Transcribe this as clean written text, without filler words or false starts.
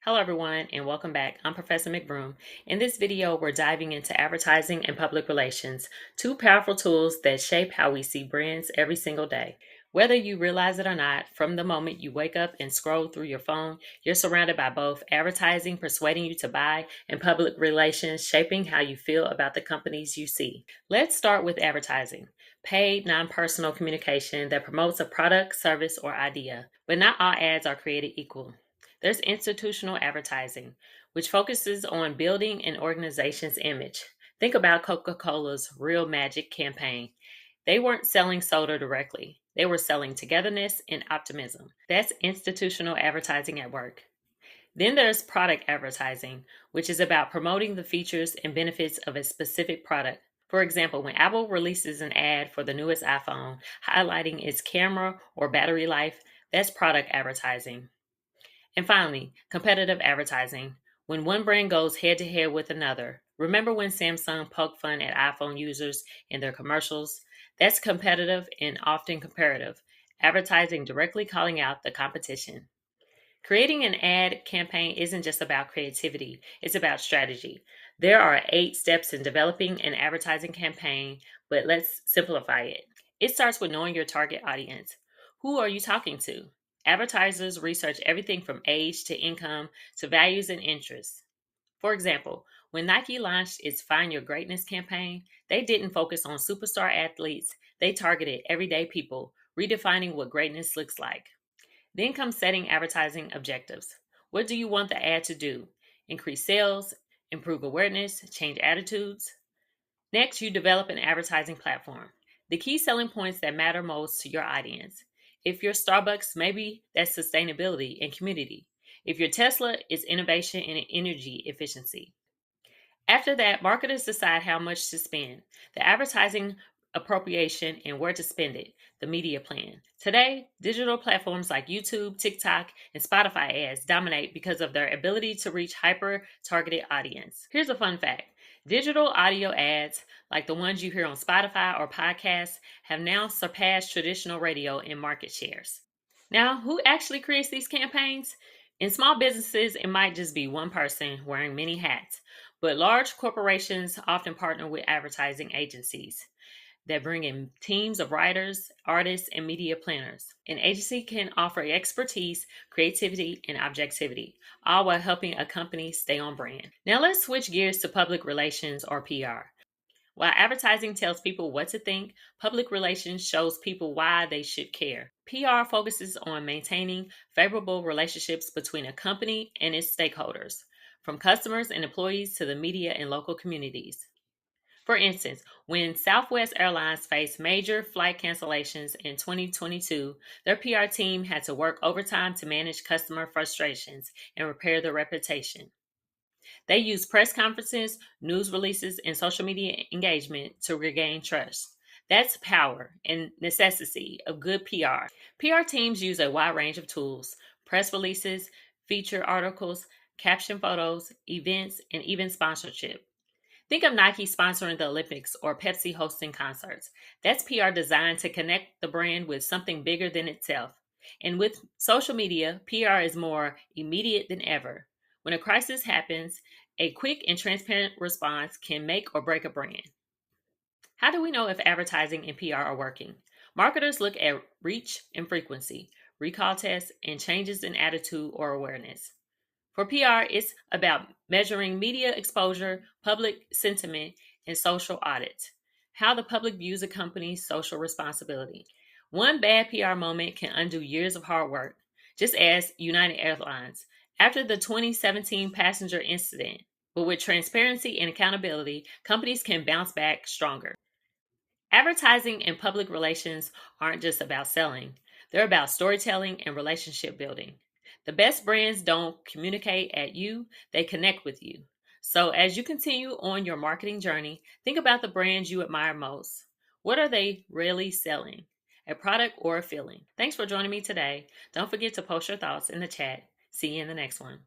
Hello everyone and welcome back. I'm Professor McBroom. In this video, we're diving into advertising and public relations, two powerful tools that shape how we see brands every single day. Whether you realize it or not, from the moment you wake up and scroll through your phone, you're surrounded by both advertising persuading you to buy and public relations shaping how you feel about the companies you see. Let's start with advertising. Paid, non-personal communication that promotes a product, service, or idea. But not all ads are created equal. There's institutional advertising, which focuses on building an organization's image. Think about Coca-Cola's Real Magic campaign. They weren't selling soda directly. They were selling togetherness and optimism. That's institutional advertising at work. Then there's product advertising, which is about promoting the features and benefits of a specific product. For example, when Apple releases an ad for the newest iPhone, highlighting its camera or battery life, that's product advertising. And finally, competitive advertising. When one brand goes head to head with another. Remember when Samsung poked fun at iPhone users in their commercials? That's competitive and often comparative. Advertising directly calling out the competition. Creating an ad campaign isn't just about creativity, it's about strategy. There are 8 steps in developing an advertising campaign, but let's simplify it. It starts with knowing your target audience. Who are you talking to? Advertisers research everything from age to income to values and interests. For example, when Nike launched its Find Your Greatness campaign, they didn't focus on superstar athletes, they targeted everyday people, redefining what greatness looks like. Then comes setting advertising objectives. What do you want the ad to do? Increase sales, improve awareness, change attitudes? Next, you develop an advertising platform. The key selling points that matter most to your audience. If you're Starbucks, maybe that's sustainability and community. If you're Tesla, it's innovation and energy efficiency. After that, marketers decide how much to spend, the advertising appropriation, and where to spend it, the media plan. Today, digital platforms like YouTube, TikTok, and Spotify ads dominate because of their ability to reach hyper-targeted audience. Here's a fun fact. Digital audio ads, like the ones you hear on Spotify or podcasts, have now surpassed traditional radio in market shares. Now, who actually creates these campaigns? In small businesses, it might just be one person wearing many hats, but large corporations often partner with advertising agencies that bring in teams of writers, artists, and media planners. An agency can offer expertise, creativity, and objectivity, all while helping a company stay on brand. Now let's switch gears to public relations or PR. While advertising tells people what to think, public relations shows people why they should care. PR focuses on maintaining favorable relationships between a company and its stakeholders, from customers and employees to the media and local communities. For instance, when Southwest Airlines faced major flight cancellations in 2022, their PR team had to work overtime to manage customer frustrations and repair their reputation. They used press conferences, news releases, and social media engagement to regain trust. That's power and necessity of good PR. PR teams use a wide range of tools: press releases, feature articles, caption photos, events, and even sponsorship. Think of Nike sponsoring the Olympics or Pepsi hosting concerts. That's PR designed to connect the brand with something bigger than itself. And with social media, PR is more immediate than ever. When a crisis happens, a quick and transparent response can make or break a brand. How do we know if advertising and PR are working? Marketers look at reach and frequency, recall tests, and changes in attitude or awareness. For PR, it's about measuring media exposure, public sentiment, and social audits. How the public views a company's social responsibility. One bad PR moment can undo years of hard work, just as United Airlines after the 2017 passenger incident. But with transparency and accountability, companies can bounce back stronger. Advertising and public relations aren't just about selling, they're about storytelling and relationship building. The best brands don't communicate at you, they connect with you. So, as you continue on your marketing journey, think about the brands you admire most. What are they really selling? A product or a feeling? Thanks for joining me today. Don't forget to post your thoughts in the chat. See you in the next one.